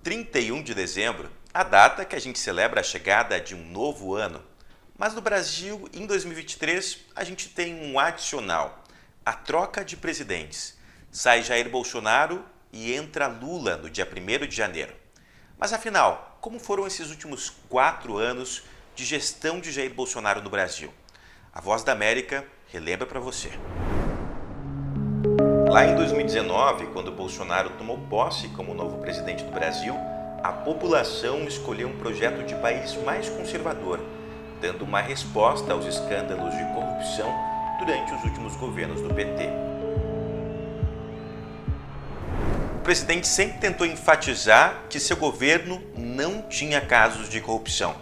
31 de dezembro, a data que a gente celebra a chegada de um novo ano. Mas no Brasil, em 2023, a gente tem um adicional, a troca de presidentes. Sai Jair Bolsonaro e entra Lula no dia 1º de janeiro. Mas afinal, como foram esses últimos 4 anos de gestão de Jair Bolsonaro no Brasil? A Voz da América relembra para você. Lá em 2019, quando Bolsonaro tomou posse como novo presidente do Brasil, a população escolheu um projeto de país mais conservador, dando uma resposta aos escândalos de corrupção durante os últimos governos do PT. O presidente sempre tentou enfatizar que seu governo não tinha casos de corrupção,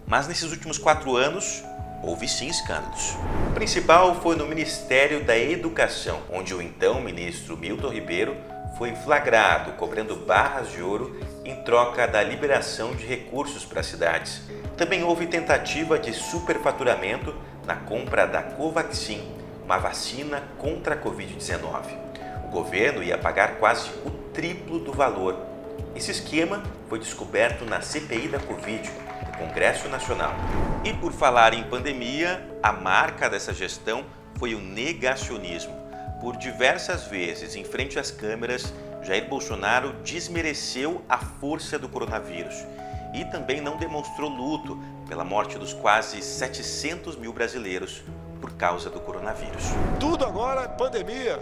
mas nesses últimos 4 anos, houve sim escândalos. O principal foi no Ministério da Educação, onde o então ministro Milton Ribeiro foi flagrado cobrando barras de ouro em troca da liberação de recursos para as cidades. Também houve tentativa de superfaturamento na compra da Covaxin, uma vacina contra a Covid-19. O governo ia pagar quase o triplo do valor. Esse esquema foi descoberto na CPI da Covid, do Congresso Nacional. E por falar em pandemia, a marca dessa gestão foi o negacionismo. Por diversas vezes, em frente às câmeras, Jair Bolsonaro desmereceu a força do coronavírus e também não demonstrou luto pela morte dos quase 700 mil brasileiros por causa do coronavírus. Tudo agora é pandemia.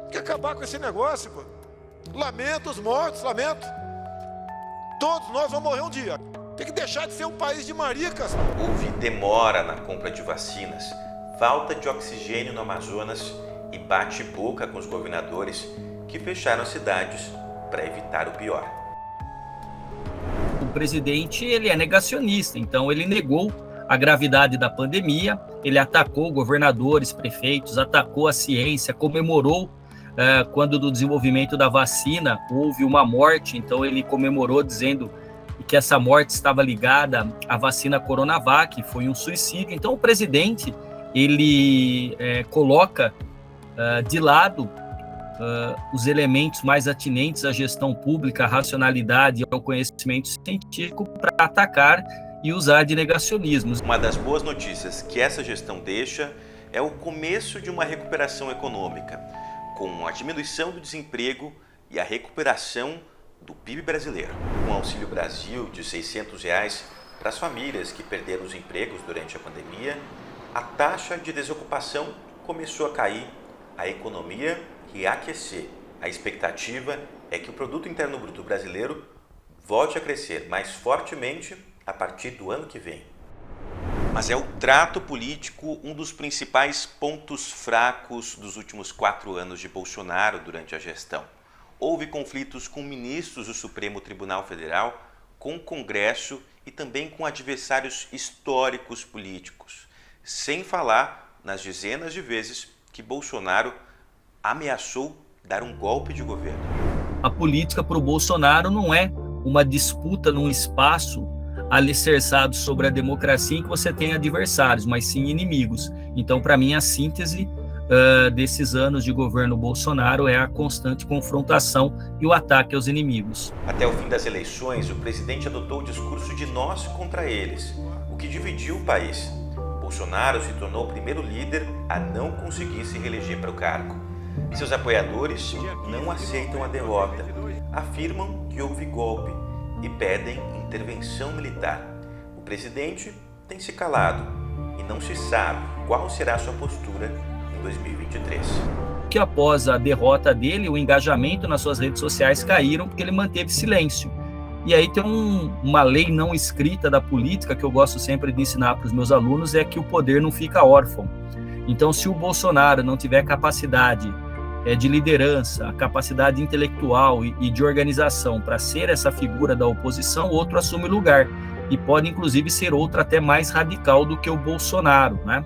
Tem que acabar com esse negócio, pô. Lamento os mortos, lamento. Todos nós vamos morrer um dia. Tem que deixar de ser um país de maricas. Houve demora na compra de vacinas, falta de oxigênio no Amazonas e bate-boca com os governadores que fecharam as cidades para evitar o pior. O presidente ele é negacionista, então ele negou a gravidade da pandemia, ele atacou governadores, prefeitos, atacou a ciência, comemorou quando do desenvolvimento da vacina houve uma morte, então ele comemorou dizendo que essa morte estava ligada à vacina Coronavac, foi um suicídio. Então o presidente ele coloca de lado os elementos mais atinentes à gestão pública, à racionalidade e ao conhecimento científico para atacar e usar de negacionismos. Uma das boas notícias que essa gestão deixa é o começo de uma recuperação econômica, com a diminuição do desemprego e a recuperação do PIB brasileiro. Com o Auxílio Brasil de R$ 600 para as famílias que perderam os empregos durante a pandemia, a taxa de desocupação começou a cair, a economia reaquecer. A expectativa é que o Produto Interno Bruto brasileiro volte a crescer mais fortemente a partir do ano que vem. Mas é o trato político um dos principais pontos fracos dos últimos 4 anos de Bolsonaro durante a gestão. Houve conflitos com ministros do Supremo Tribunal Federal, com o Congresso e também com adversários históricos políticos. Sem falar nas dezenas de vezes que Bolsonaro ameaçou dar um golpe de governo. A política para o Bolsonaro não é uma disputa num espaço alicerçado sobre a democracia em que você tem adversários, mas sim inimigos. Então, para mim, a síntese desses anos de governo Bolsonaro é a constante confrontação e o ataque aos inimigos. Até o fim das eleições, o presidente adotou o discurso de nós contra eles, o que dividiu o país. Bolsonaro se tornou o primeiro líder a não conseguir se reeleger para o cargo. Seus apoiadores não aceitam a derrota, afirmam que houve golpe e pedem intervenção militar. O presidente tem se calado e não se sabe qual será a sua postura em 2023. Que após a derrota dele, o engajamento nas suas redes sociais caíram porque ele manteve silêncio. E aí tem uma lei não escrita da política que eu gosto sempre de ensinar para os meus alunos, é que o poder não fica órfão. Então, se o Bolsonaro não tiver capacidade de liderança, capacidade intelectual e de organização para ser essa figura da oposição, outro assume o lugar. E pode, inclusive, ser outro até mais radical do que o Bolsonaro, né?